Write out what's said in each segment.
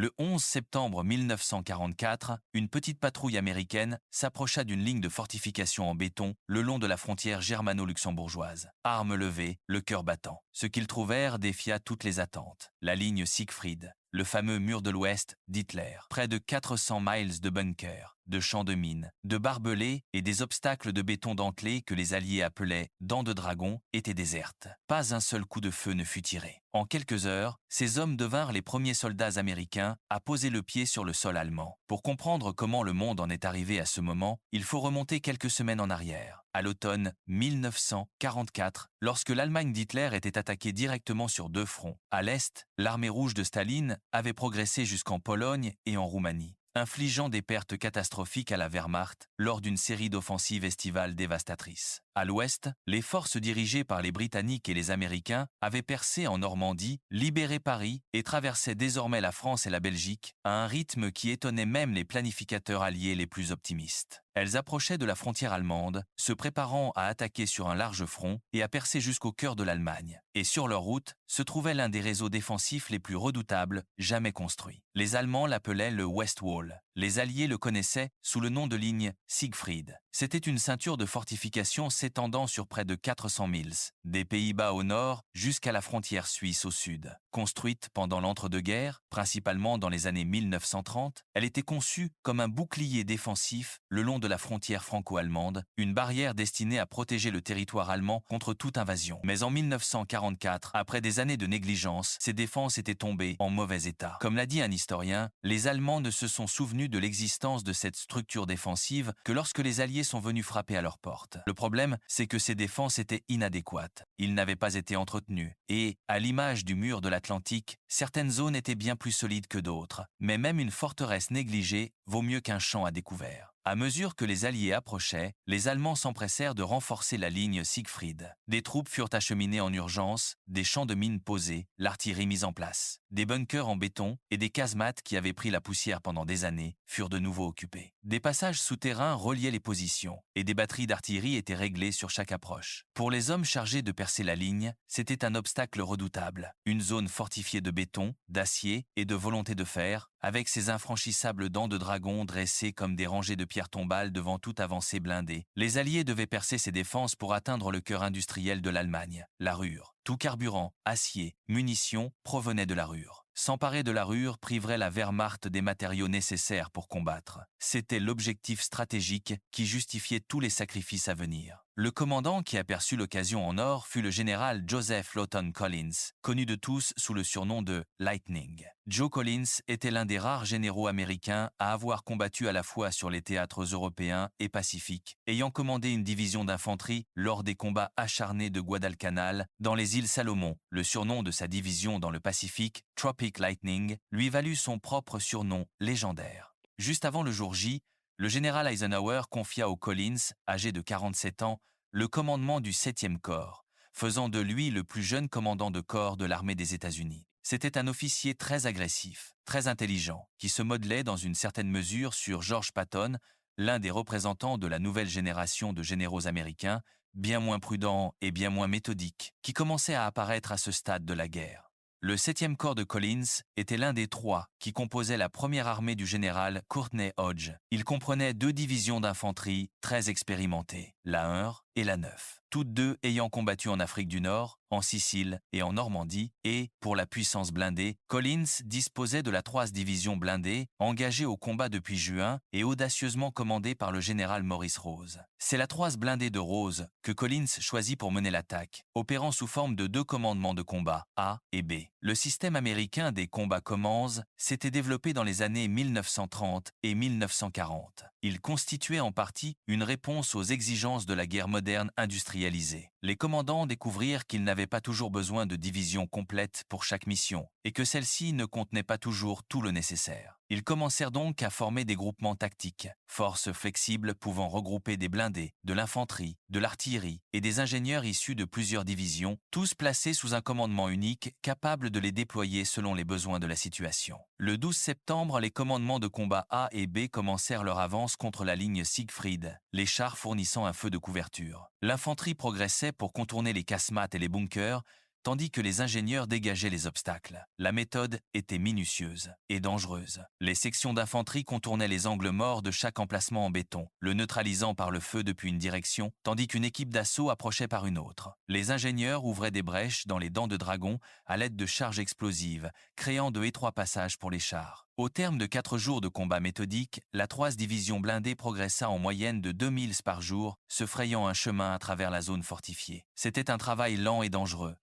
Le 11 septembre 1944, une petite patrouille américaine s'approcha d'une ligne de fortification en béton le long de la frontière germano-luxembourgeoise. Armes levées, le cœur battant. Ce qu'ils trouvèrent défia toutes les attentes. La ligne Siegfried, le fameux mur de l'Ouest d'Hitler. Près de 400 miles de bunkers, de champs de mines, de barbelés et des obstacles de béton dentelé que les Alliés appelaient « dents de dragon » étaient désertes. Pas un seul coup de feu ne fut tiré. En quelques heures, ces hommes devinrent les premiers soldats américains à poser le pied sur le sol allemand. Pour comprendre comment le monde en est arrivé à ce moment, il faut remonter quelques semaines en arrière, à l'automne 1944, lorsque l'Allemagne d'Hitler était attaquée directement sur deux fronts. À l'Est, l'armée rouge de Staline avait progressé jusqu'en Pologne et en Roumanie, infligeant des pertes catastrophiques à la Wehrmacht lors d'une série d'offensives estivales dévastatrices. À l'ouest, les forces dirigées par les Britanniques et les Américains avaient percé en Normandie, libéré Paris et traversaient désormais la France et la Belgique à un rythme qui étonnait même les planificateurs alliés les plus optimistes. Elles approchaient de la frontière allemande, se préparant à attaquer sur un large front et à percer jusqu'au cœur de l'Allemagne. Et sur leur route se trouvait l'un des réseaux défensifs les plus redoutables jamais construits. Les Allemands l'appelaient le West Wall. Les Alliés le connaissaient sous le nom de ligne Siegfried. C'était une ceinture de fortifications s'étendant sur près de 400 miles, des Pays-Bas au nord jusqu'à la frontière suisse au sud. Construite pendant l'entre-deux-guerres, principalement dans les années 1930, elle était conçue comme un bouclier défensif le long de la frontière franco-allemande, une barrière destinée à protéger le territoire allemand contre toute invasion. Mais en 1944, après des années de négligence, ces défenses étaient tombées en mauvais état. Comme l'a dit un historien, les Allemands ne se sont souvenus de l'existence de cette structure défensive que lorsque les Alliés sont venus frapper à leur porte. Le problème, c'est que ces défenses étaient inadéquates. Ils n'avaient pas été entretenus. Et, à l'image du mur de l'Atlantique, certaines zones étaient bien plus solides que d'autres. Mais même une forteresse négligée vaut mieux qu'un champ à découvert. À mesure que les Alliés approchaient, les Allemands s'empressèrent de renforcer la ligne Siegfried. Des troupes furent acheminées en urgence, des champs de mines posés, l'artillerie mise en place. Des bunkers en béton et des casemates qui avaient pris la poussière pendant des années furent de nouveau occupés. Des passages souterrains reliaient les positions et des batteries d'artillerie étaient réglées sur chaque approche. Pour les hommes chargés de percer la ligne, c'était un obstacle redoutable. Une zone fortifiée de béton, d'acier et de volonté de fer, avec ses infranchissables dents de dragon dressées comme des rangées de pierres tombales devant toute avancée blindée. Les Alliés devaient percer ces défenses pour atteindre le cœur industriel de l'Allemagne, la Ruhr. Tout carburant, acier, munitions provenaient de la Ruhr. S'emparer de la Ruhr priverait la Wehrmacht des matériaux nécessaires pour combattre. C'était l'objectif stratégique qui justifiait tous les sacrifices à venir. Le commandant qui aperçut l'occasion en or fut le général Joseph Lawton Collins, connu de tous sous le surnom de Lightning. Joe Collins était l'un des rares généraux américains à avoir combattu à la fois sur les théâtres européens et pacifiques, ayant commandé une division d'infanterie lors des combats acharnés de Guadalcanal dans les îles Salomon. Le surnom de sa division dans le Pacifique, Tropic Lightning, lui valut son propre surnom légendaire. Juste avant le jour J, le général Eisenhower confia au Collins, âgé de 47 ans, le commandement du 7e corps, faisant de lui le plus jeune commandant de corps de l'armée des États-Unis. C'était un officier très agressif, très intelligent, qui se modelait dans une certaine mesure sur George Patton, l'un des représentants de la nouvelle génération de généraux américains, bien moins prudent et bien moins méthodique, qui commençait à apparaître à ce stade de la guerre. Le 7e corps de Collins était l'un des 3 qui composaient la première armée du général Courtney Hodge. Il comprenait 2 divisions d'infanterie très expérimentées, la 1 et la 9, toutes deux ayant combattu en Afrique du Nord, en Sicile et en Normandie, et, pour la puissance blindée, Collins disposait de la 3e division blindée, engagée au combat depuis juin et audacieusement commandée par le général Maurice Rose. C'est la 3e blindée de Rose que Collins choisit pour mener l'attaque, opérant sous forme de 2 commandements de combat, A et B. Le système américain des combats commands s'était développé dans les années 1930 et 1940. Il constituait en partie une réponse aux exigences de la guerre moderne industrialisée. Les commandants découvrirent qu'ils n'avaient pas toujours besoin de divisions complètes pour chaque mission et que celles-ci ne contenaient pas toujours tout le nécessaire. Ils commencèrent donc à former des groupements tactiques, forces flexibles pouvant regrouper des blindés, de l'infanterie, de l'artillerie et des ingénieurs issus de plusieurs divisions, tous placés sous un commandement unique capable de les déployer selon les besoins de la situation. Le 12 septembre, les commandements de combat A et B commencèrent leur avance contre la ligne Siegfried, les chars fournissant un feu de couverture. L'infanterie progressait pour contourner les casemates et les bunkers, tandis que les ingénieurs dégageaient les obstacles. La méthode était minutieuse et dangereuse. Les sections d'infanterie contournaient les angles morts de chaque emplacement en béton, le neutralisant par le feu depuis une direction, tandis qu'une équipe d'assaut approchait par une autre. Les ingénieurs ouvraient des brèches dans les dents de dragon à l'aide de charges explosives, créant de étroits passages pour les chars. Au terme de 4 jours de combat méthodiques, la 3e division blindée progressa en moyenne de 2 milles par jour, se frayant un chemin à travers la zone fortifiée. C'était un travail lent et dangereux.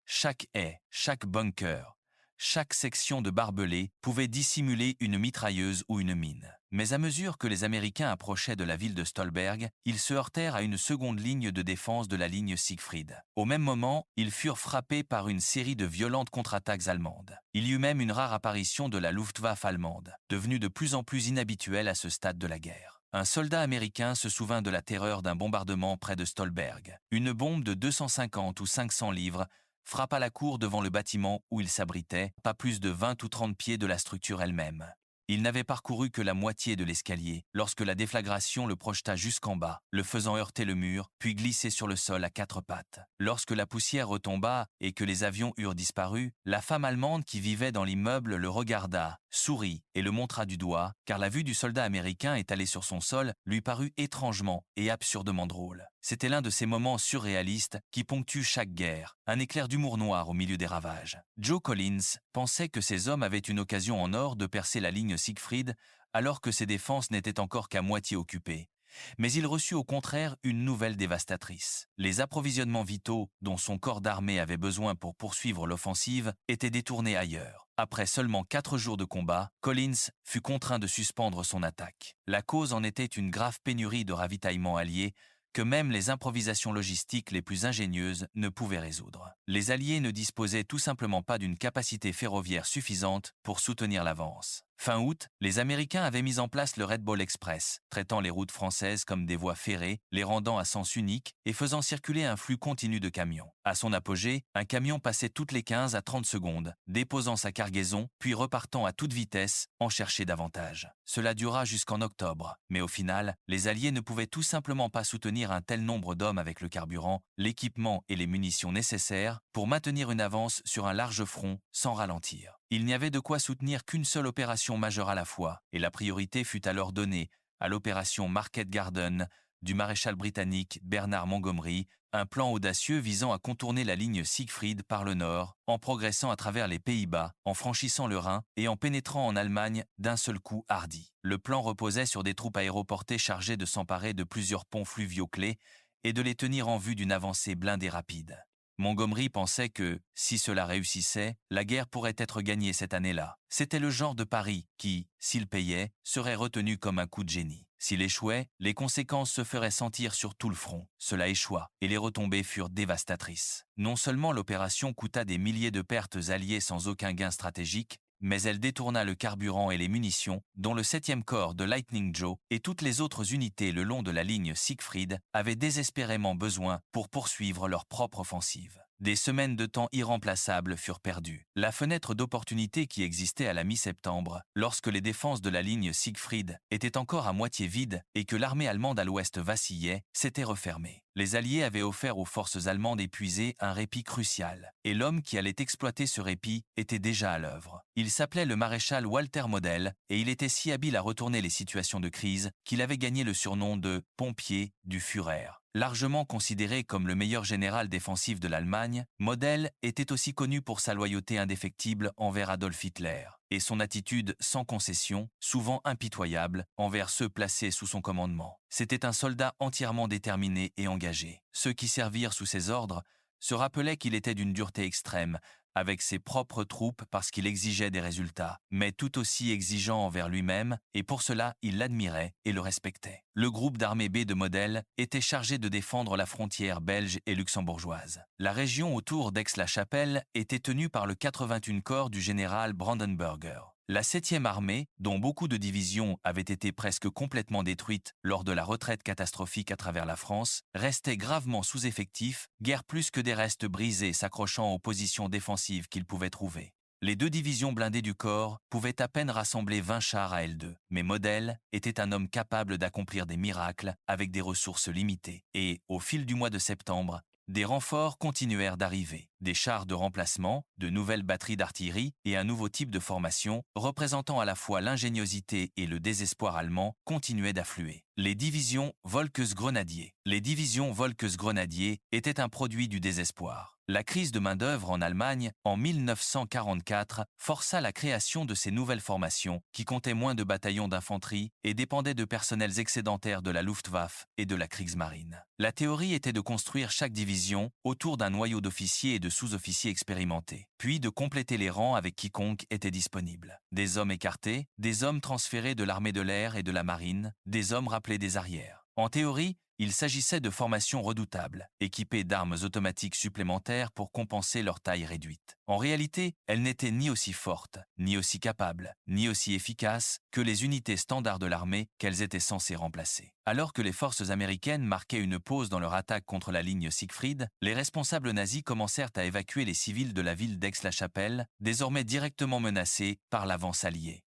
Chaque haie, chaque bunker, chaque section de barbelés pouvait dissimuler une mitrailleuse ou une mine. Mais à mesure que les Américains approchaient de la ville de Stolberg, ils se heurtèrent à une seconde ligne de défense de la ligne Siegfried. Au même moment, ils furent frappés par une série de violentes contre-attaques allemandes. Il y eut même une rare apparition de la Luftwaffe allemande, devenue de plus en plus inhabituelle à ce stade de la guerre. Un soldat américain se souvint de la terreur d'un bombardement près de Stolberg. Une bombe de 250 ou 500 livres frappa la cour devant le bâtiment où il s'abritait, pas plus de 20 ou 30 pieds de la structure elle-même. Il n'avait parcouru que la moitié de l'escalier lorsque la déflagration le projeta jusqu'en bas, le faisant heurter le mur, puis glisser sur le sol à 4 pattes. Lorsque la poussière retomba et que les avions eurent disparu, la femme allemande qui vivait dans l'immeuble le regarda, sourit et le montra du doigt, car la vue du soldat américain étalé sur son sol lui parut étrangement et absurdement drôle. C'était l'un de ces moments surréalistes qui ponctuent chaque guerre, un éclair d'humour noir au milieu des ravages. Joe Collins pensait que ces hommes avaient une occasion en or de percer la ligne Siegfried alors que ses défenses n'étaient encore qu'à moitié occupées. Mais il reçut au contraire une nouvelle dévastatrice. Les approvisionnements vitaux dont son corps d'armée avait besoin pour poursuivre l'offensive étaient détournés ailleurs. Après seulement 4 jours de combat, Collins fut contraint de suspendre son attaque. La cause en était une grave pénurie de ravitaillement allié que même les improvisations logistiques les plus ingénieuses ne pouvaient résoudre. Les Alliés ne disposaient tout simplement pas d'une capacité ferroviaire suffisante pour soutenir l'avance. Fin août, les Américains avaient mis en place le Red Ball Express, traitant les routes françaises comme des voies ferrées, les rendant à sens unique et faisant circuler un flux continu de camions. À son apogée, un camion passait toutes les 15 à 30 secondes, déposant sa cargaison, puis repartant à toute vitesse, en chercher davantage. Cela dura jusqu'en octobre, mais au final, les Alliés ne pouvaient tout simplement pas soutenir un tel nombre d'hommes avec le carburant, l'équipement et les munitions nécessaires pour maintenir une avance sur un large front sans ralentir. Il n'y avait de quoi soutenir qu'une seule opération majeure à la fois, et la priorité fut alors donnée à l'opération Market Garden du maréchal britannique Bernard Montgomery, un plan audacieux visant à contourner la ligne Siegfried par le nord, en progressant à travers les Pays-Bas, en franchissant le Rhin et en pénétrant en Allemagne d'un seul coup hardi. Le plan reposait sur des troupes aéroportées chargées de s'emparer de plusieurs ponts fluviaux clés et de les tenir en vue d'une avancée blindée rapide. Montgomery pensait que, si cela réussissait, la guerre pourrait être gagnée cette année-là. C'était le genre de pari qui, s'il payait, serait retenu comme un coup de génie. S'il échouait, les conséquences se feraient sentir sur tout le front. Cela échoua, et les retombées furent dévastatrices. Non seulement l'opération coûta des milliers de pertes alliées sans aucun gain stratégique, mais elle détourna le carburant et les munitions, dont le 7e corps de Lightning Joe et toutes les autres unités le long de la ligne Siegfried avaient désespérément besoin pour poursuivre leur propre offensive. Des semaines de temps irremplaçables furent perdues. La fenêtre d'opportunité qui existait à la mi-septembre, lorsque les défenses de la ligne Siegfried étaient encore à moitié vides et que l'armée allemande à l'ouest vacillait, s'était refermée. Les Alliés avaient offert aux forces allemandes épuisées un répit crucial, et l'homme qui allait exploiter ce répit était déjà à l'œuvre. Il s'appelait le maréchal Walter Model, et il était si habile à retourner les situations de crise qu'il avait gagné le surnom de « pompier du Führer ». Largement considéré comme le meilleur général défensif de l'Allemagne, Model était aussi connu pour sa loyauté indéfectible envers Adolf Hitler et son attitude sans concession, souvent impitoyable, envers ceux placés sous son commandement. C'était un soldat entièrement déterminé et engagé. Ceux qui servirent sous ses ordres se rappelaient qu'il était d'une dureté extrême, avec ses propres troupes parce qu'il exigeait des résultats, mais tout aussi exigeant envers lui-même, et pour cela il l'admirait et le respectait. Le groupe d'armée B de Model était chargé de défendre la frontière belge et luxembourgeoise. La région autour d'Aix-la-Chapelle était tenue par le 81 corps du général Brandenburger. La 7e armée, dont beaucoup de divisions avaient été presque complètement détruites lors de la retraite catastrophique à travers la France, restait gravement sous-effectif, guère plus que des restes brisés s'accrochant aux positions défensives qu'ils pouvaient trouver. Les 2 divisions blindées du corps pouvaient à peine rassembler 20 chars à L2, mais Model était un homme capable d'accomplir des miracles avec des ressources limitées. Et, au fil du mois de septembre, des renforts continuèrent d'arriver. des chars de remplacement, de nouvelles batteries d'artillerie et un nouveau type de formation, représentant à la fois l'ingéniosité et le désespoir allemand, continuaient d'affluer. Les divisions Volkes-Grenadiers. Les divisions Volkes-Grenadiers étaient un produit du désespoir. La crise de main-d'œuvre en Allemagne, en 1944, força la création de ces nouvelles formations qui comptaient moins de bataillons d'infanterie et dépendaient de personnels excédentaires de la Luftwaffe et de la Kriegsmarine. La théorie était de construire chaque division autour d'un noyau d'officiers et de sous-officiers expérimentés, puis de compléter les rangs avec quiconque était disponible. Des hommes écartés, des hommes transférés de l'armée de l'air et de la marine, des hommes rappelés des arrières. En théorie, il s'agissait de formations redoutables, équipées d'armes automatiques supplémentaires pour compenser leur taille réduite. En réalité, elles n'étaient ni aussi fortes, ni aussi capables, ni aussi efficaces que les unités standards de l'armée qu'elles étaient censées remplacer. Alors que les forces américaines marquaient une pause dans leur attaque contre la ligne Siegfried, les responsables nazis commencèrent à évacuer les civils de la ville d'Aix-la-Chapelle, désormais directement menacée par l'avance alliée.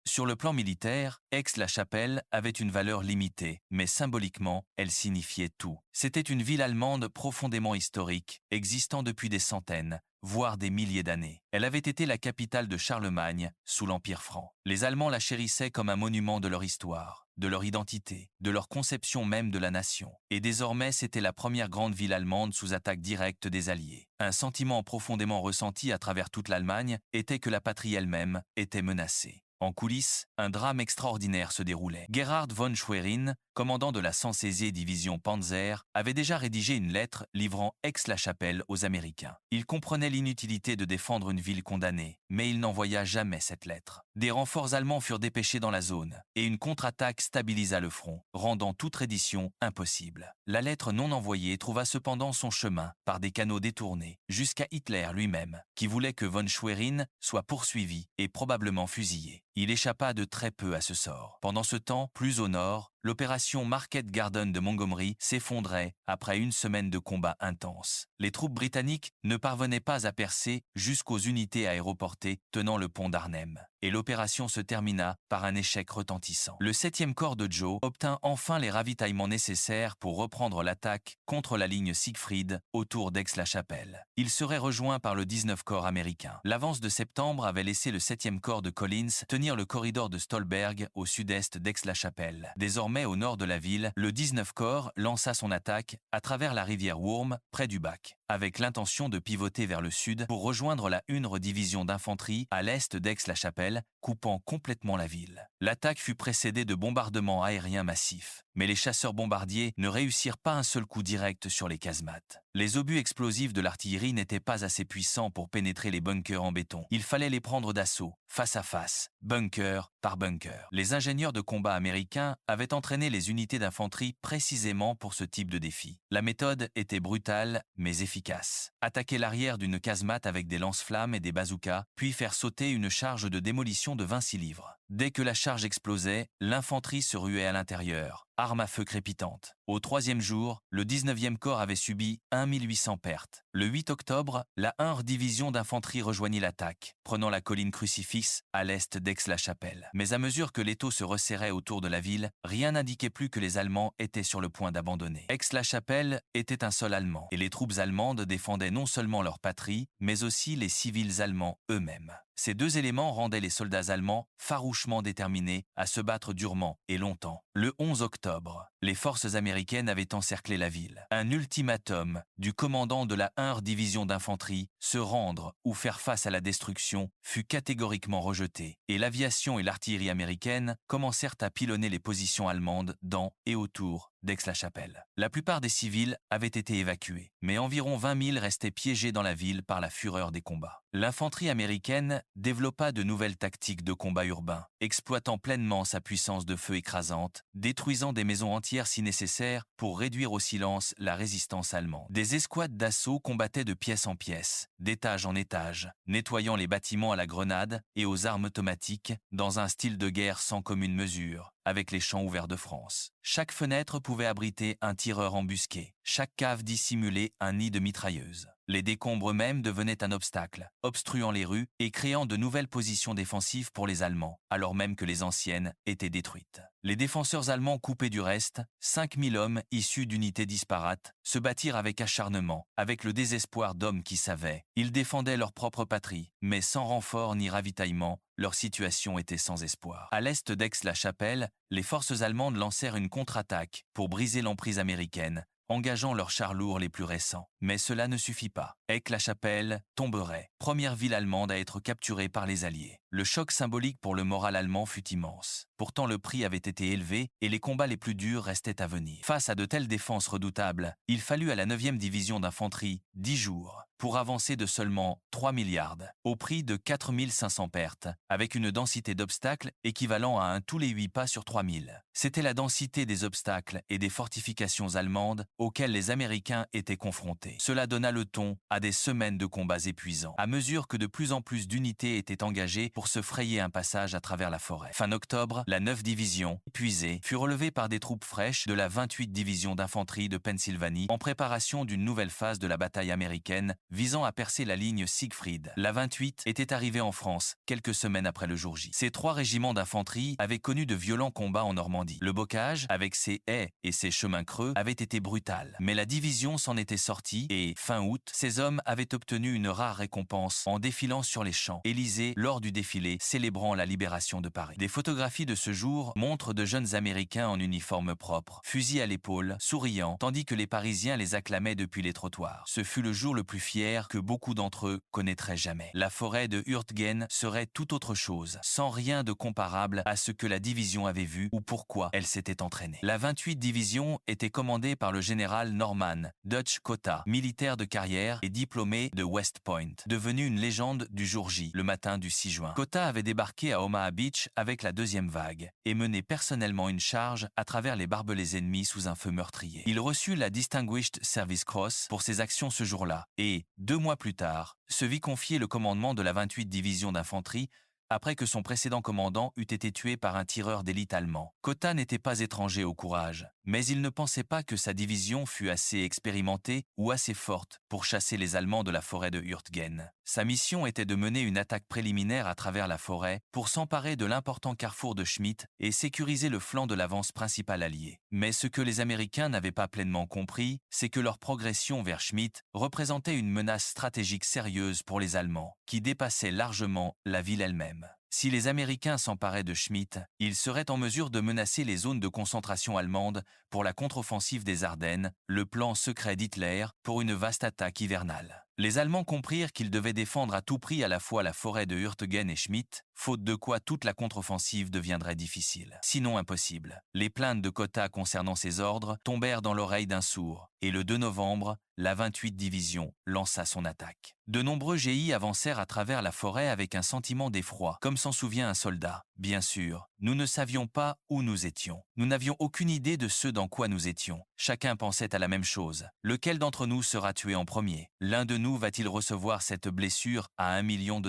Sur le plan militaire, Aix-la-Chapelle avait une valeur limitée, mais symboliquement, elle signifiait tout. C'était une ville allemande profondément historique, existant depuis des centaines, voire des milliers d'années. Elle avait été la capitale de Charlemagne, sous l'Empire franc. Les Allemands la chérissaient comme un monument de leur histoire, de leur identité, de leur conception même de la nation. Et désormais, c'était la première grande ville allemande sous attaque directe des Alliés. Un sentiment profondément ressenti à travers toute l'Allemagne était que la patrie elle-même était menacée. En coulisses, un drame extraordinaire se déroulait. Gerhard von Schwerin, commandant de la 116e division Panzer, avait déjà rédigé une lettre livrant Aix-la-Chapelle aux Américains. Il comprenait l'inutilité de défendre une ville condamnée, mais il n'envoya jamais cette lettre. Des renforts allemands furent dépêchés dans la zone, et une contre-attaque stabilisa le front, rendant toute reddition impossible. La lettre non envoyée trouva cependant son chemin, par des canaux détournés, jusqu'à Hitler lui-même, qui voulait que von Schwerin soit poursuivi et probablement fusillé. Il échappa de très peu à ce sort. Pendant ce temps, plus au nord, l'opération Market Garden de Montgomery s'effondrait après une semaine de combats intenses. Les troupes britanniques ne parvenaient pas à percer jusqu'aux unités aéroportées tenant le pont d'Arnhem, et l'opération se termina par un échec retentissant. Le 7e corps de Joe obtint enfin les ravitaillements nécessaires pour reprendre l'attaque contre la ligne Siegfried autour d'Aix-la-Chapelle. Il serait rejoint par le 19 corps américain. L'avance de septembre avait laissé le 7e corps de Collins tenir le corridor de Stolberg au sud-est d'Aix-la-Chapelle. Désormais au nord de la ville, le 19 corps lança son attaque à travers la rivière Wurm, près du Bac, avec l'intention de pivoter vers le sud pour rejoindre la 1e division d'infanterie à l'est d'Aix-la-Chapelle, coupant complètement la ville. L'attaque fut précédée de bombardements aériens massifs, mais les chasseurs bombardiers ne réussirent pas un seul coup direct sur les casemates. Les obus explosifs de l'artillerie n'étaient pas assez puissants pour pénétrer les bunkers en béton. Il fallait les prendre d'assaut, face à face, bunker par bunker. Les ingénieurs de combat américains avaient entraîné les unités d'infanterie précisément pour ce type de défi. La méthode était brutale, mais efficace. Attaquer l'arrière d'une casemate avec des lance-flammes et des bazookas, puis faire sauter une charge de démolition de 26 livres. Dès que la charge explosait, l'infanterie se ruait à l'intérieur, arme à feu crépitante. Au 3e jour, le 19e corps avait subi 1800 pertes. Le 8 octobre, la 1e division d'infanterie rejoignit l'attaque, prenant la colline Crucifix à l'est d'Aix-la-Chapelle. Mais à mesure que l'étau se resserrait autour de la ville, rien n'indiquait plus que les Allemands étaient sur le point d'abandonner. Aix-la-Chapelle était un sol allemand, et les troupes allemandes défendaient non seulement leur patrie, mais aussi les civils allemands eux-mêmes. Ces deux éléments rendaient les soldats allemands farouchement déterminés à se battre durement et longtemps. Le 11 octobre, les forces américaines avaient encerclé la ville. Un ultimatum du commandant de la 1e division d'infanterie, se rendre ou faire face à la destruction, fut catégoriquement rejeté, et l'aviation et l'artillerie américaine commencèrent à pilonner les positions allemandes dans et autour d'Aix-la-Chapelle. La plupart des civils avaient été évacués, mais environ 20 000 restaient piégés dans la ville par la fureur des combats. L'infanterie américaine développa de nouvelles tactiques de combat urbain, exploitant pleinement sa puissance de feu écrasante, détruisant des maisons entières si nécessaire pour réduire au silence la résistance allemande. Des escouades d'assaut combattaient de pièce en pièce, d'étage en étage, nettoyant les bâtiments à la grenade et aux armes automatiques dans un style de guerre sans commune mesure, avec les champs ouverts de France. Chaque fenêtre pouvait abriter un tireur embusqué, chaque cave dissimulait un nid de mitrailleuses. Les décombres même devenaient un obstacle, obstruant les rues et créant de nouvelles positions défensives pour les Allemands, alors même que les anciennes étaient détruites. Les défenseurs allemands coupés du reste, 5000 hommes issus d'unités disparates, se battirent avec acharnement, avec le désespoir d'hommes qui savaient. Ils défendaient leur propre patrie, mais sans renfort ni ravitaillement, leur situation était sans espoir. À l'est d'Aix-la-Chapelle, les forces allemandes lancèrent une contre-attaque pour briser l'emprise américaine, engageant leurs chars lourds les plus récents. Mais cela ne suffit pas. Aix-la-Chapelle tomberait, première ville allemande à être capturée par les Alliés. Le choc symbolique pour le moral allemand fut immense. Pourtant le prix avait été élevé et les combats les plus durs restaient à venir. Face à de telles défenses redoutables, il fallut à la 9e division d'infanterie 10 jours pour avancer de seulement 3 milliards, au prix de 4500 pertes, avec une densité d'obstacles équivalent à un tous les 8 pas sur 3000. C'était la densité des obstacles et des fortifications allemandes auxquelles les Américains étaient confrontés. Cela donna le ton à des semaines de combats épuisants, à mesure que de plus en plus d'unités étaient engagées pour se frayer un passage à travers la forêt. Fin octobre, la 9e division, épuisée, fut relevée par des troupes fraîches de la 28e division d'infanterie de Pennsylvanie en préparation d'une nouvelle phase de la bataille américaine visant à percer la ligne Siegfried. La 28 était arrivée en France quelques semaines après le jour J. Ces 3 régiments d'infanterie avaient connu de violents combats en Normandie. Le bocage, avec ses haies et ses chemins creux, avait été brutal. Mais la division s'en était sortie et, fin août, ses hommes avaient obtenu une rare récompense en défilant sur les champs Élysées lors du défilé célébrant la libération de Paris. Des photographies de ce jour montrent de jeunes Américains en uniforme propre, fusil à l'épaule, souriant, tandis que les Parisiens les acclamaient depuis les trottoirs. Ce fut le jour le plus fier que beaucoup d'entre eux connaîtraient jamais. La forêt de Hurtgen serait tout autre chose, sans rien de comparable à ce que la division avait vu ou pourquoi elle s'était entraînée. La 28e division était commandée par le général Norman Dutch Cotta, militaire de carrière et diplômé de West Point, devenu une légende du jour J, le matin du 6 juin. Cotta avait débarqué à Omaha Beach avec la 2e vague et mené personnellement une charge à travers les barbelés ennemis sous un feu meurtrier. Il reçut la Distinguished Service Cross pour ses actions ce jour-là et, 2 mois plus tard, se vit confier le commandement de la 28e division d'infanterie après que son précédent commandant eût été tué par un tireur d'élite allemand. Cotta n'était pas étranger au courage, mais il ne pensait pas que sa division fût assez expérimentée ou assez forte pour chasser les Allemands de la forêt de Hurtgen. Sa mission était de mener une attaque préliminaire à travers la forêt pour s'emparer de l'important carrefour de Schmidt et sécuriser le flanc de l'avance principale alliée. Mais ce que les Américains n'avaient pas pleinement compris, c'est que leur progression vers Schmidt représentait une menace stratégique sérieuse pour les Allemands, qui dépassait largement la ville elle-même. Si les Américains s'emparaient de Schmidt, ils seraient en mesure de menacer les zones de concentration allemandes pour la contre-offensive des Ardennes, le plan secret d'Hitler pour une vaste attaque hivernale. Les Allemands comprirent qu'ils devaient défendre à tout prix à la fois la forêt de Hurtgen et Schmidt, faute de quoi toute la contre-offensive deviendrait difficile, sinon impossible. Les plaintes de Cotta concernant ses ordres tombèrent dans l'oreille d'un sourd, et le 2 novembre, la 28e division lança son attaque. De nombreux GI avancèrent à travers la forêt avec un sentiment d'effroi, comme s'en souvient un soldat. Bien sûr, nous ne savions pas où nous étions. Nous n'avions aucune idée de ce dans quoi nous étions. Chacun pensait à la même chose. Lequel d'entre nous sera tué en premier? L'un de nous va-t-il recevoir cette blessure à $1 million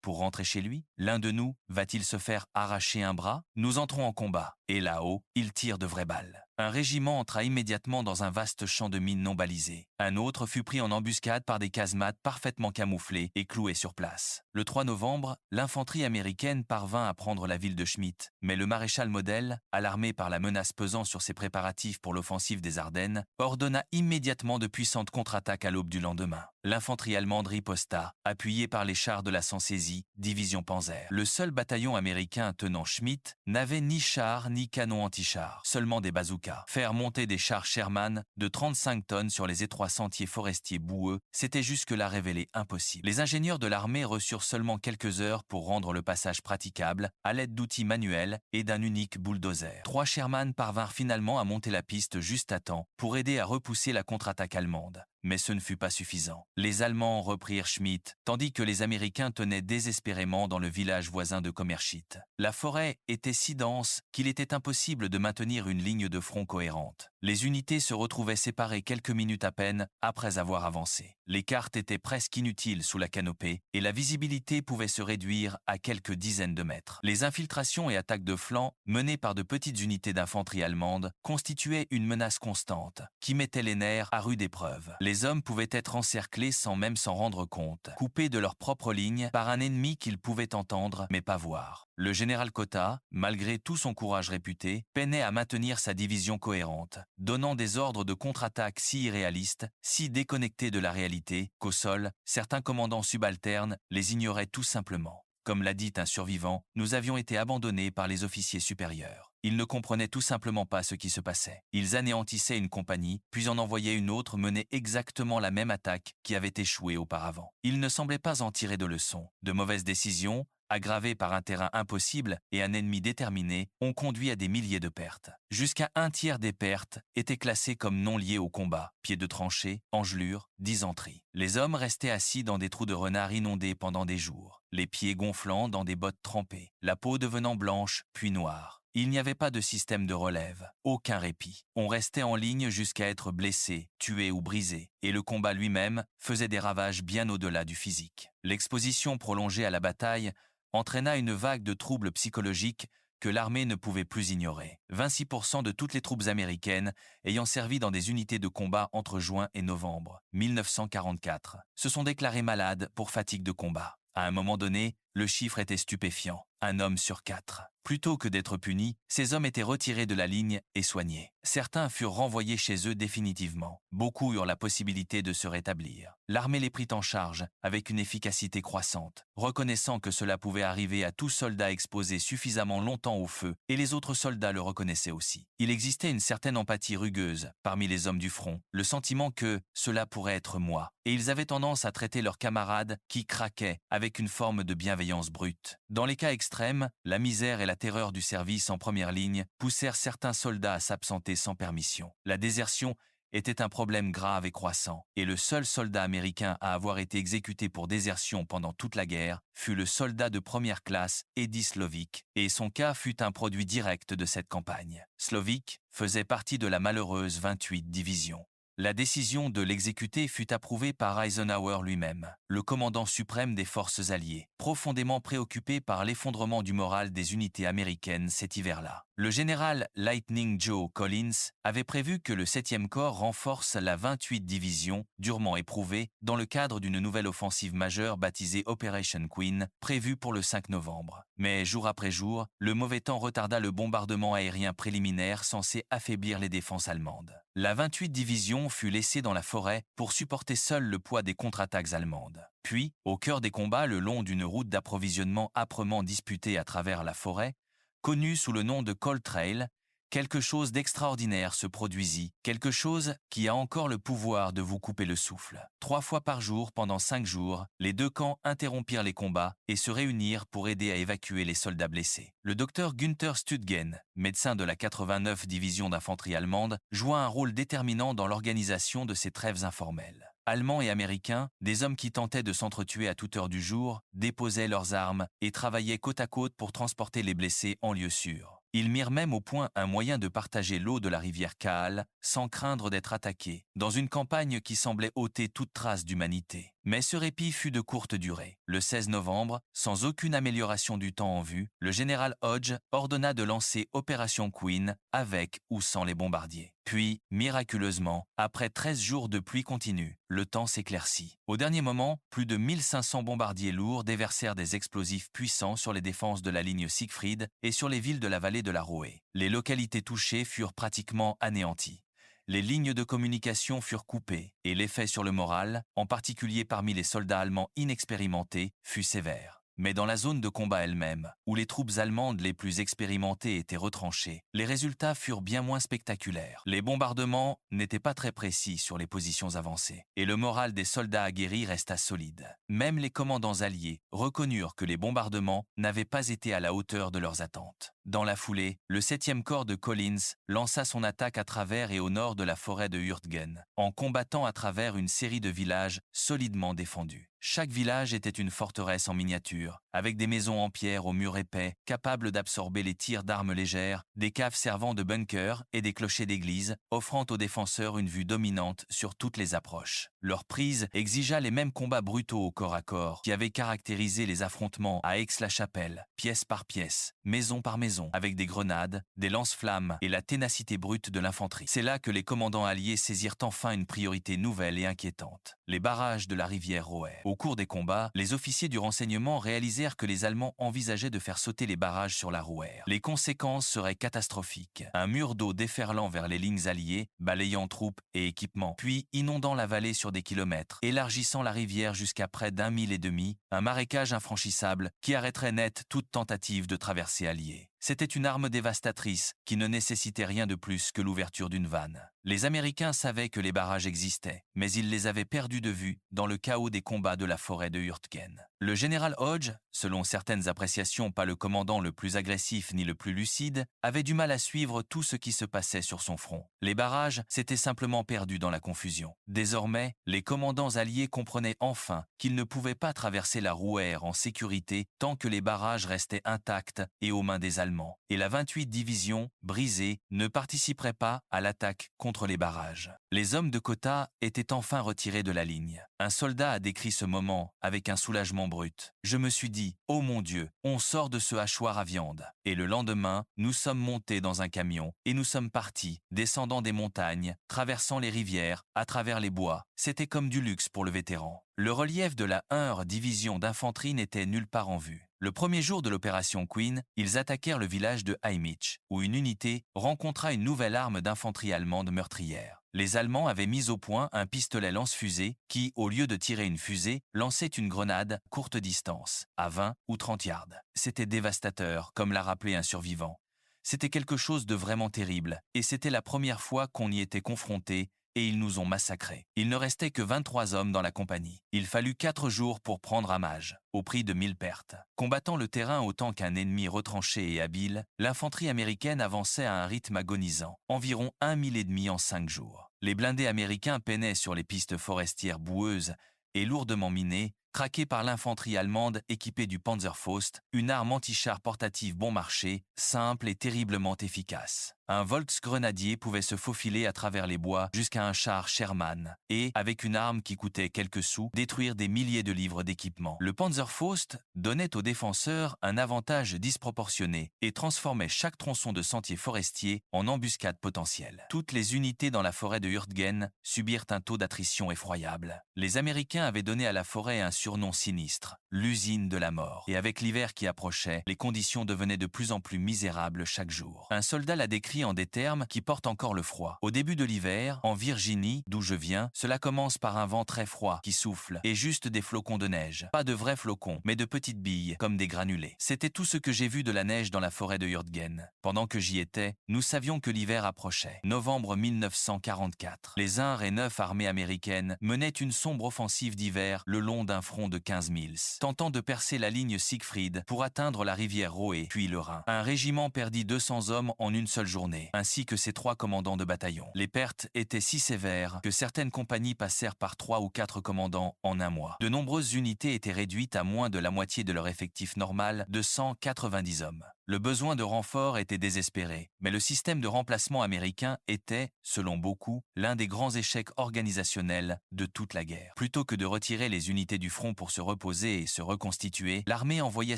pour rentrer chez lui? L'un de nous va-t-il se faire arracher un bras? Nous entrons en combat, et là-haut, ils tirent de vraies balles. Un régiment entra immédiatement dans un vaste champ de mines non balisé. Un autre fut pris en embuscade par des casemates parfaitement camouflés et cloués sur place. Le 3 novembre, l'infanterie américaine parvint à prendre la ville de Schmidt, mais le maréchal Model, alarmé par la menace pesant sur ses préparatifs pour l'offensive des Ardennes, ordonna immédiatement de puissantes contre-attaques à l'aube du lendemain. L'infanterie allemande riposta, appuyée par les chars de la Sanssouci, division Panzer. Le seul bataillon américain tenant Schmidt n'avait ni chars ni canons anti-chars, seulement des bazookas. Faire monter des chars Sherman de 35 tonnes sur les étroits sentiers forestiers boueux, s'était jusque-là révélé impossible. Les ingénieurs de l'armée reçurent seulement quelques heures pour rendre le passage praticable à l'aide d'outils manuels et d'un unique bulldozer. 3 Sherman parvinrent finalement à monter la piste juste à temps pour aider à repousser la contre-attaque allemande. Mais ce ne fut pas suffisant. Les Allemands reprirent Schmidt, tandis que les Américains tenaient désespérément dans le village voisin de Kommerschied. La forêt était si dense qu'il était impossible de maintenir une ligne de front cohérente. Les unités se retrouvaient séparées quelques minutes à peine après avoir avancé. Les cartes étaient presque inutiles sous la canopée et la visibilité pouvait se réduire à quelques dizaines de mètres. Les infiltrations et attaques de flanc menées par de petites unités d'infanterie allemande constituaient une menace constante qui mettait les nerfs à rude épreuve. Les Les hommes pouvaient être encerclés sans même s'en rendre compte, coupés de leur propre ligne par un ennemi qu'ils pouvaient entendre mais pas voir. Le général Cotta, malgré tout son courage réputé, peinait à maintenir sa division cohérente, donnant des ordres de contre-attaque si irréalistes, si déconnectés de la réalité, qu'au sol, certains commandants subalternes les ignoraient tout simplement. Comme l'a dit un survivant, nous avions été abandonnés par les officiers supérieurs. Ils ne comprenaient tout simplement pas ce qui se passait. Ils anéantissaient une compagnie, puis en envoyaient une autre mener exactement la même attaque qui avait échoué auparavant. Ils ne semblaient pas en tirer de leçons. De mauvaises décisions, aggravées par un terrain impossible et un ennemi déterminé, ont conduit à des milliers de pertes. Jusqu'à un tiers des pertes étaient classées comme non liées au combat, pieds de tranchée, engelures, dysenterie. Les hommes restaient assis dans des trous de renard inondés pendant des jours, les pieds gonflants dans des bottes trempées, la peau devenant blanche puis noire. Il n'y avait pas de système de relève, aucun répit. On restait en ligne jusqu'à être blessé, tué ou brisé, et le combat lui-même faisait des ravages bien au-delà du physique. L'exposition prolongée à la bataille entraîna une vague de troubles psychologiques que l'armée ne pouvait plus ignorer. 26% de toutes les troupes américaines ayant servi dans des unités de combat entre juin et novembre 1944 se sont déclarées malades pour fatigue de combat. À un moment donné, le chiffre était stupéfiant. Un homme sur 4. Plutôt que d'être punis, ces hommes étaient retirés de la ligne et soignés. Certains furent renvoyés chez eux définitivement. Beaucoup eurent la possibilité de se rétablir. L'armée les prit en charge avec une efficacité croissante, reconnaissant que cela pouvait arriver à tout soldat exposé suffisamment longtemps au feu, et les autres soldats le reconnaissaient aussi. Il existait une certaine empathie rugueuse parmi les hommes du front, le sentiment que cela pourrait être moi, et ils avaient tendance à traiter leurs camarades qui craquaient avec une forme de bienveillance brute. Dans les cas extrêmes, la misère et la terreur du service en première ligne poussèrent certains soldats à s'absenter sans permission. La désertion était un problème grave et croissant, et le seul soldat américain à avoir été exécuté pour désertion pendant toute la guerre fut le soldat de première classe Eddie Slovic, et son cas fut un produit direct de cette campagne. Slovic faisait partie de la malheureuse 28e division. La décision de l'exécuter fut approuvée par Eisenhower lui-même, le commandant suprême des forces alliées, profondément préoccupé par l'effondrement du moral des unités américaines cet hiver-là. Le général Lightning Joe Collins avait prévu que le 7e corps renforce la 28e division, durement éprouvée, dans le cadre d'une nouvelle offensive majeure baptisée Operation Queen, prévue pour le 5 novembre. Mais jour après jour, le mauvais temps retarda le bombardement aérien préliminaire censé affaiblir les défenses allemandes. La 28e division fut laissée dans la forêt pour supporter seule le poids des contre-attaques allemandes. Puis, au cœur des combats le long d'une route d'approvisionnement âprement disputée à travers la forêt, connue sous le nom de Cold Trail, quelque chose d'extraordinaire se produisit, quelque chose qui a encore le pouvoir de vous couper le souffle. 3 fois par jour pendant 5 jours, les deux camps interrompirent les combats et se réunirent pour aider à évacuer les soldats blessés. Le docteur Günther Stütgen, médecin de la 89e division d'infanterie allemande, joua un rôle déterminant dans l'organisation de ces trêves informelles. Allemands et Américains, des hommes qui tentaient de s'entretuer à toute heure du jour, déposaient leurs armes et travaillaient côte à côte pour transporter les blessés en lieu sûr. Ils mirent même au point un moyen de partager l'eau de la rivière Kaal sans craindre d'être attaqués, dans une campagne qui semblait ôter toute trace d'humanité. Mais ce répit fut de courte durée. Le 16 novembre, sans aucune amélioration du temps en vue, le général Hodge ordonna de lancer Opération Queen avec ou sans les bombardiers. Puis, miraculeusement, après 13 jours de pluie continue, le temps s'éclaircit. Au dernier moment, plus de 1500 bombardiers lourds déversèrent des explosifs puissants sur les défenses de la ligne Siegfried et sur les villes de la vallée de la Roë. Les localités touchées furent pratiquement anéanties. Les lignes de communication furent coupées et l'effet sur le moral, en particulier parmi les soldats allemands inexpérimentés, fut sévère. Mais dans la zone de combat elle-même, où les troupes allemandes les plus expérimentées étaient retranchées, les résultats furent bien moins spectaculaires. Les bombardements n'étaient pas très précis sur les positions avancées, et le moral des soldats aguerris resta solide. Même les commandants alliés reconnurent que les bombardements n'avaient pas été à la hauteur de leurs attentes. Dans la foulée, le 7e corps de Collins lança son attaque à travers et au nord de la forêt de Hürtgen, en combattant à travers une série de villages solidement défendus. Chaque village était une forteresse en miniature, avec des maisons en pierre aux murs épais, capables d'absorber les tirs d'armes légères, des caves servant de bunkers et des clochers d'église, offrant aux défenseurs une vue dominante sur toutes les approches. Leur prise exigea les mêmes combats brutaux au corps à corps qui avaient caractérisé les affrontements à Aix-la-Chapelle, pièce par pièce, maison par maison, avec des grenades, des lance-flammes et la ténacité brute de l'infanterie. C'est là que les commandants alliés saisirent enfin une priorité nouvelle et inquiétante: les barrages de la rivière Roer. Au cours des combats, les officiers du renseignement réalisèrent que les Allemands envisageaient de faire sauter les barrages sur la Roer. Les conséquences seraient catastrophiques. Un mur d'eau déferlant vers les lignes alliées, balayant troupes et équipements, puis inondant la vallée sur des kilomètres, élargissant la rivière jusqu'à près d'1,5 mille, un marécage infranchissable qui arrêterait net toute tentative de traversée alliée. C'était une arme dévastatrice qui ne nécessitait rien de plus que l'ouverture d'une vanne. Les Américains savaient que les barrages existaient, mais ils les avaient perdus de vue dans le chaos des combats de la forêt de Hurtgen. Le général Hodge, selon certaines appréciations pas le commandant le plus agressif ni le plus lucide, avait du mal à suivre tout ce qui se passait sur son front. Les barrages s'étaient simplement perdus dans la confusion. Désormais, les commandants alliés comprenaient enfin qu'ils ne pouvaient pas traverser la Rouer en sécurité tant que les barrages restaient intacts et aux mains des Allemands. Et la 28e division, brisée, ne participerait pas à l'attaque contre les barrages. Les hommes de quota étaient enfin retirés de la ligne. Un soldat a décrit ce moment avec un soulagement brut. Je me suis dit: oh mon Dieu, on sort de ce hachoir à viande. Et le lendemain, nous sommes montés dans un camion et nous sommes partis, descendant des montagnes, traversant les rivières, à travers les bois. C'était comme du luxe pour le vétéran. Le relief de la 1e division d'infanterie n'était nulle part en vue. Le premier jour de l'opération Queen, ils attaquèrent le village de Heimich, où une unité rencontra une nouvelle arme d'infanterie allemande meurtrière. Les Allemands avaient mis au point un pistolet lance-fusée qui, au lieu de tirer une fusée, lançait une grenade courte distance, à 20 ou 30 yards. C'était dévastateur, comme l'a rappelé un survivant. C'était quelque chose de vraiment terrible, et c'était la première fois qu'on y était confronté, et ils nous ont massacrés. Il ne restait que 23 hommes dans la compagnie. Il fallut 4 jours pour prendre Hamage, au prix de 1000 pertes. Combattant le terrain autant qu'un ennemi retranché et habile, l'infanterie américaine avançait à un rythme agonisant, environ 1,5 mille en 5 jours. Les blindés américains peinaient sur les pistes forestières boueuses et lourdement minées, traqués par l'infanterie allemande équipée du Panzerfaust, une arme anti-char portative bon marché, simple et terriblement efficace. Un Volksgrenadier pouvait se faufiler à travers les bois jusqu'à un char Sherman et, avec une arme qui coûtait quelques sous, détruire des milliers de livres d'équipement. Le Panzerfaust donnait aux défenseurs un avantage disproportionné et transformait chaque tronçon de sentier forestier en embuscade potentielle. Toutes les unités dans la forêt de Hurtgen subirent un taux d'attrition effroyable. Les Américains avaient donné à la forêt un surnom sinistre, l'usine de la mort. Et avec l'hiver qui approchait, les conditions devenaient de plus en plus misérables chaque jour. Un soldat l'a décrit en des termes qui portent encore le froid. Au début de l'hiver, en Virginie, d'où je viens, cela commence par un vent très froid qui souffle et juste des flocons de neige. Pas de vrais flocons, mais de petites billes, comme des granulés. C'était tout ce que j'ai vu de la neige dans la forêt de Hurtgen. Pendant que j'y étais, nous savions que l'hiver approchait. Novembre 1944. Les 1 et 9 armées américaines menaient une sombre offensive d'hiver le long d'un front de 15 milles, tentant de percer la ligne Siegfried pour atteindre la rivière Roer, puis le Rhin. Un régiment perdit 200 hommes en une seule journée, ainsi que ses 3 commandants de bataillon. Les pertes étaient si sévères que certaines compagnies passèrent par 3 ou 4 commandants en un mois. De nombreuses unités étaient réduites à moins de la moitié de leur effectif normal de 190 hommes. Le besoin de renfort était désespéré, mais le système de remplacement américain était, selon beaucoup, l'un des grands échecs organisationnels de toute la guerre. Plutôt que de retirer les unités du front pour se reposer et se reconstituer, l'armée envoyait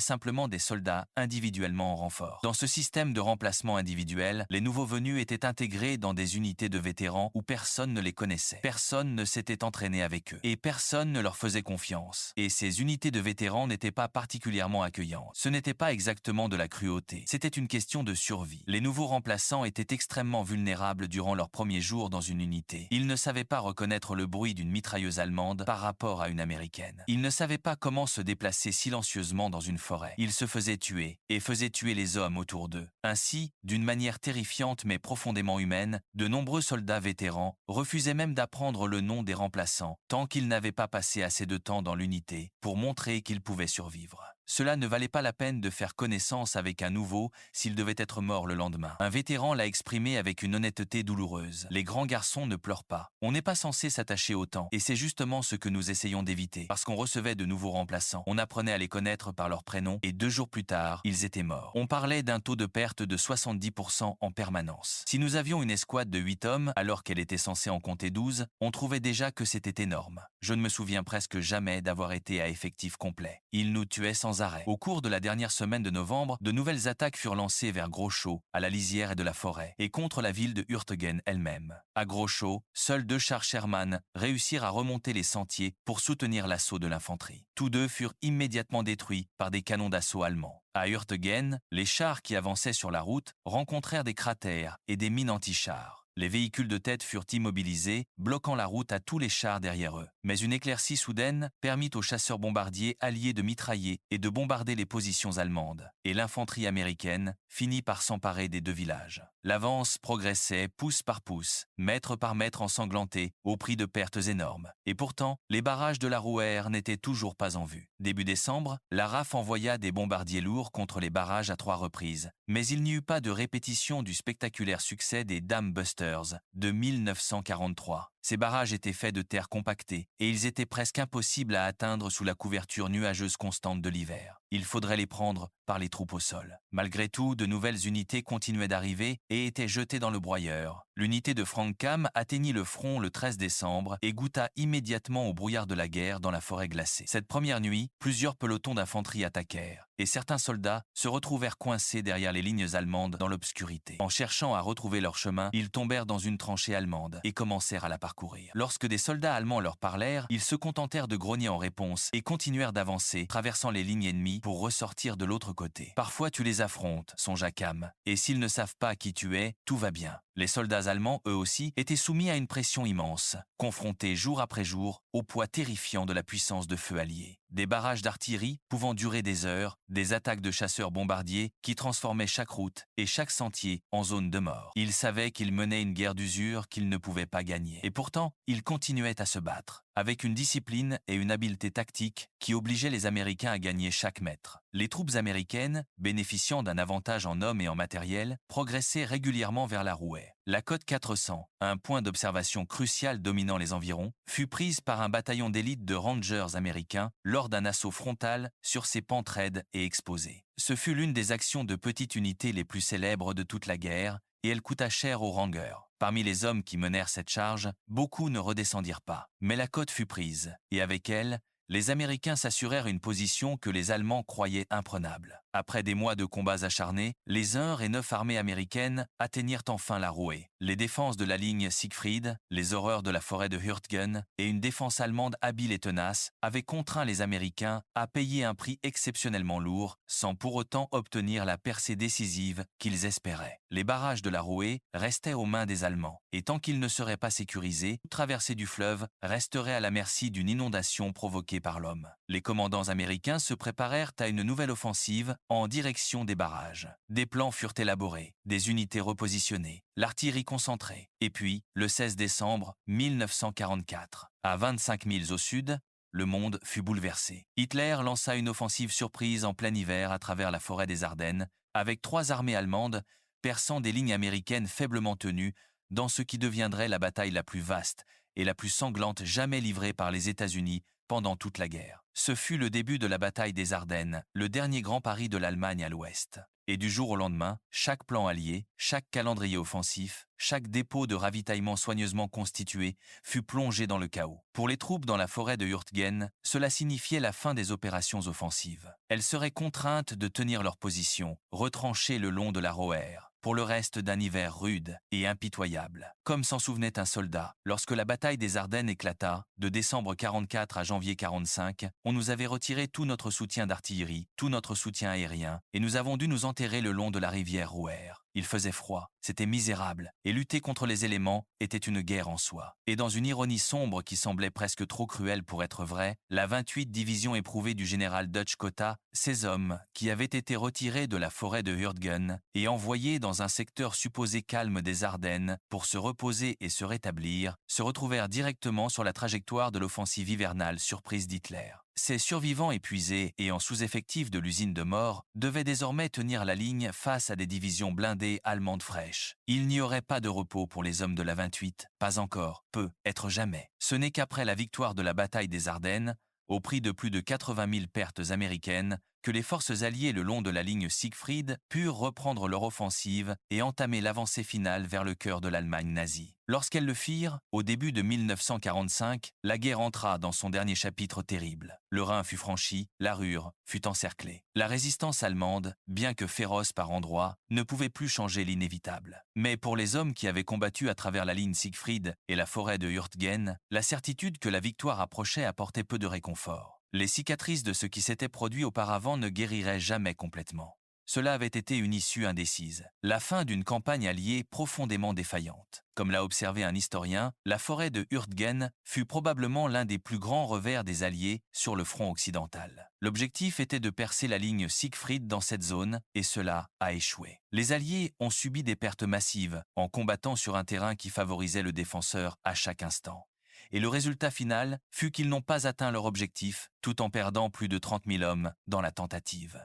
simplement des soldats individuellement en renfort. Dans ce système de remplacement individuel, les nouveaux venus étaient intégrés dans des unités de vétérans où personne ne les connaissait. Personne ne s'était entraîné avec eux, et personne ne leur faisait confiance. Et ces unités de vétérans n'étaient pas particulièrement accueillantes. Ce n'était pas exactement de la cruauté. C'était une question de survie. Les nouveaux remplaçants étaient extrêmement vulnérables durant leurs premiers jours dans une unité. Ils ne savaient pas reconnaître le bruit d'une mitrailleuse allemande par rapport à une américaine. Ils ne savaient pas comment se déplacer silencieusement dans une forêt. Ils se faisaient tuer et faisaient tuer les hommes autour d'eux. Ainsi, d'une manière terrifiante mais profondément humaine, de nombreux soldats vétérans refusaient même d'apprendre le nom des remplaçants tant qu'ils n'avaient pas passé assez de temps dans l'unité pour montrer qu'ils pouvaient survivre. Cela ne valait pas la peine de faire connaissance avec un nouveau s'il devait être mort le lendemain. Un vétéran l'a exprimé avec une honnêteté douloureuse. Les grands garçons ne pleurent pas. On n'est pas censé s'attacher autant. Et c'est justement ce que nous essayons d'éviter. Parce qu'on recevait de nouveaux remplaçants. On apprenait à les connaître par leur prénom et 2 jours plus tard, ils étaient morts. On parlait d'un taux de perte de 70% en permanence. Si nous avions une escouade de 8 hommes, alors qu'elle était censée en compter 12, on trouvait déjà que c'était énorme. Je ne me souviens presque jamais d'avoir été à effectif complet. Ils nous tuaient sans arrêt. Au cours de la dernière semaine de novembre, de nouvelles attaques furent lancées vers Gros-Chaux, à la lisière et de la forêt, et contre la ville de Hurtgen elle-même. À Gros-Chaux, seuls 2 chars Sherman réussirent à remonter les sentiers pour soutenir l'assaut de l'infanterie. Tous 2 furent immédiatement détruits par des canons d'assaut allemands. À Hurtgen, les chars qui avançaient sur la route rencontrèrent des cratères et des mines anti-chars. Les véhicules de tête furent immobilisés, bloquant la route à tous les chars derrière eux. Mais une éclaircie soudaine permit aux chasseurs bombardiers alliés de mitrailler et de bombarder les positions allemandes, et l'infanterie américaine finit par s'emparer des 2 villages. L'avance progressait pouce par pouce, mètre par mètre ensanglanté, au prix de pertes énormes. Et pourtant, les barrages de la Rouerre n'étaient toujours pas en vue. Début décembre, la RAF envoya des bombardiers lourds contre les barrages à 3 reprises, mais il n'y eut pas de répétition du spectaculaire succès des Dam Busters de 1943. Ces barrages étaient faits de terre compactée et ils étaient presque impossibles à atteindre sous la couverture nuageuse constante de l'hiver. Il faudrait les prendre par les troupes au sol. Malgré tout, de nouvelles unités continuaient d'arriver et étaient jetées dans le broyeur. L'unité de Frank Kam atteignit le front le 13 décembre et goûta immédiatement au brouillard de la guerre dans la forêt glacée. Cette première nuit, plusieurs pelotons d'infanterie attaquèrent et certains soldats se retrouvèrent coincés derrière les lignes allemandes dans l'obscurité. En cherchant à retrouver leur chemin, ils tombèrent dans une tranchée allemande et commencèrent à la parcourir. Lorsque des soldats allemands leur parlèrent, ils se contentèrent de grogner en réponse et continuèrent d'avancer, traversant les lignes ennemies pour ressortir de l'autre côté. Parfois tu les affrontes, songea Kam, et s'ils ne savent pas qui tu es, tout va bien. Les soldats allemands, eux aussi, étaient soumis à une pression immense, confrontés jour après jour au poids terrifiant de la puissance de feu alliée. Des barrages d'artillerie pouvant durer des heures, des attaques de chasseurs bombardiers qui transformaient chaque route et chaque sentier en zone de mort. Ils savaient qu'ils menaient une guerre d'usure qu'ils ne pouvaient pas gagner. Et pourtant, ils continuaient à se battre, avec une discipline et une habileté tactique qui obligeaient les Américains à gagner chaque mètre. Les troupes américaines, bénéficiant d'un avantage en hommes et en matériel, progressaient régulièrement vers la Rouet. La côte 400, un point d'observation crucial dominant les environs, fut prise par un bataillon d'élite de rangers américains lors d'un assaut frontal sur ses pentes raides et exposées. Ce fut l'une des actions de petite unité les plus célèbres de toute la guerre, et elle coûta cher aux Rangers. Parmi les hommes qui menèrent cette charge, beaucoup ne redescendirent pas. Mais la côte fut prise, et avec elle, les Américains s'assurèrent une position que les Allemands croyaient imprenable. Après des mois de combats acharnés, les 1 et 9 armées américaines atteignirent enfin la Rouet. Les défenses de la ligne Siegfried, les horreurs de la forêt de Hurtgen et une défense allemande habile et tenace avaient contraint les Américains à payer un prix exceptionnellement lourd, sans pour autant obtenir la percée décisive qu'ils espéraient. Les barrages de la Rouet restaient aux mains des Allemands, et tant qu'ils ne seraient pas sécurisés, toute traversée du fleuve resterait à la merci d'une inondation provoquée par l'homme. Les commandants américains se préparèrent à une nouvelle offensive en direction des barrages. Des plans furent élaborés, des unités repositionnées, l'artillerie concentrée. Et puis, le 16 décembre 1944, à 25 milles au sud, le monde fut bouleversé. Hitler lança une offensive surprise en plein hiver à travers la forêt des Ardennes, avec 3 armées allemandes perçant des lignes américaines faiblement tenues dans ce qui deviendrait la bataille la plus vaste et la plus sanglante jamais livrée par les États-Unis pendant toute la guerre. Ce fut le début de la bataille des Ardennes, le dernier grand pari de l'Allemagne à l'ouest. Et du jour au lendemain, chaque plan allié, chaque calendrier offensif, chaque dépôt de ravitaillement soigneusement constitué fut plongé dans le chaos. Pour les troupes dans la forêt de Hurtgen, cela signifiait la fin des opérations offensives. Elles seraient contraintes de tenir leur position, retranchées le long de la Rouerre, pour le reste d'un hiver rude et impitoyable. Comme s'en souvenait un soldat, lorsque la bataille des Ardennes éclata, de décembre 44 à janvier 45, on nous avait retiré tout notre soutien d'artillerie, tout notre soutien aérien, et nous avons dû nous enterrer le long de la rivière Rouerre. Il faisait froid, c'était misérable, et lutter contre les éléments était une guerre en soi. Et dans une ironie sombre qui semblait presque trop cruelle pour être vraie, la 28e division éprouvée du général Dutch Cotta, ces hommes, qui avaient été retirés de la forêt de Hurtgen et envoyés dans un secteur supposé calme des Ardennes pour se reposer et se rétablir, se retrouvèrent directement sur la trajectoire de l'offensive hivernale surprise d'Hitler. Ces survivants épuisés et en sous-effectif de l'usine de mort devaient désormais tenir la ligne face à des divisions blindées allemandes fraîches. Il n'y aurait pas de repos pour les hommes de la 28, pas encore, peu, être jamais. Ce n'est qu'après la victoire de la bataille des Ardennes, au prix de plus de 80 000 pertes américaines, que les forces alliées le long de la ligne Siegfried purent reprendre leur offensive et entamer l'avancée finale vers le cœur de l'Allemagne nazie. Lorsqu'elles le firent, au début de 1945, la guerre entra dans son dernier chapitre terrible. Le Rhin fut franchi, la Ruhr fut encerclée. La résistance allemande, bien que féroce par endroits, ne pouvait plus changer l'inévitable. Mais pour les hommes qui avaient combattu à travers la ligne Siegfried et la forêt de Hurtgen, la certitude que la victoire approchait apportait peu de réconfort. Les cicatrices de ce qui s'était produit auparavant ne guériraient jamais complètement. Cela avait été une issue indécise, la fin d'une campagne alliée profondément défaillante. Comme l'a observé un historien, la forêt de Hurtgen fut probablement l'un des plus grands revers des Alliés sur le front occidental. L'objectif était de percer la ligne Siegfried dans cette zone, et cela a échoué. Les Alliés ont subi des pertes massives en combattant sur un terrain qui favorisait le défenseur à chaque instant. Et le résultat final fut qu'ils n'ont pas atteint leur objectif, tout en perdant plus de 30 000 hommes dans la tentative.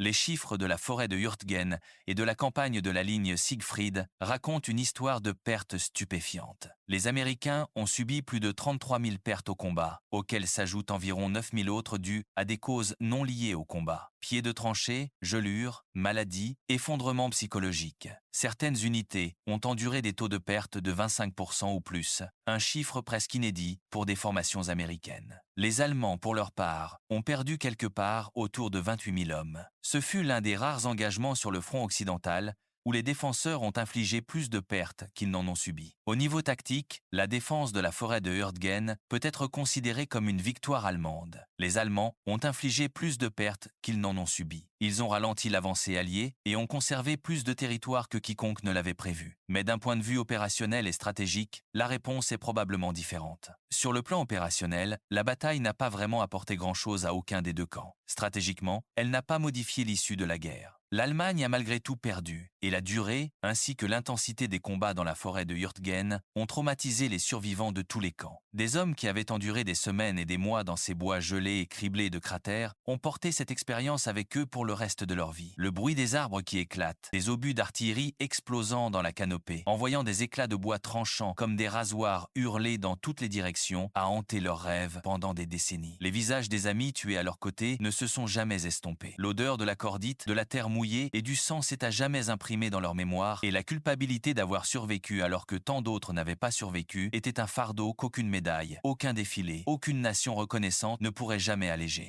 Les chiffres de la forêt de Hurtgen et de la campagne de la ligne Siegfried racontent une histoire de pertes stupéfiantes. Les Américains ont subi plus de 33 000 pertes au combat, auxquelles s'ajoutent environ 9 000 autres dues à des causes non liées au combat. Pieds de tranchée, gelures, maladies, effondrements psychologiques. Certaines unités ont enduré des taux de perte de 25% ou plus, un chiffre presque inédit pour des formations américaines. Les Allemands, pour leur part, ont perdu quelque part autour de 28 000 hommes. Ce fut l'un des rares engagements sur le front occidental où les défenseurs ont infligé plus de pertes qu'ils n'en ont subi. Au niveau tactique, la défense de la forêt de Hurtgen peut être considérée comme une victoire allemande. Les Allemands ont infligé plus de pertes qu'ils n'en ont subi. Ils ont ralenti l'avancée alliée et ont conservé plus de territoire que quiconque ne l'avait prévu. Mais d'un point de vue opérationnel et stratégique, la réponse est probablement différente. Sur le plan opérationnel, la bataille n'a pas vraiment apporté grand-chose à aucun des deux camps. Stratégiquement, elle n'a pas modifié l'issue de la guerre. L'Allemagne a malgré tout perdu, et la durée, ainsi que l'intensité des combats dans la forêt de Hurtgen, ont traumatisé les survivants de tous les camps. Des hommes qui avaient enduré des semaines et des mois dans ces bois gelés et criblés de cratères ont porté cette expérience avec eux pour le reste de leur vie. Le bruit des arbres qui éclatent, des obus d'artillerie explosant dans la canopée, envoyant des éclats de bois tranchants comme des rasoirs hurlés dans toutes les directions, a hanté leurs rêves pendant des décennies. Les visages des amis tués à leur côté ne se sont jamais estompés. L'odeur de la cordite, de la terre mouillée et du sang s'est à jamais imprimée dans leur mémoire, et la culpabilité d'avoir survécu alors que tant d'autres n'avaient pas survécu était un fardeau qu'aucune médaille, aucun défilé, aucune nation reconnaissante ne pourrait jamais alléger.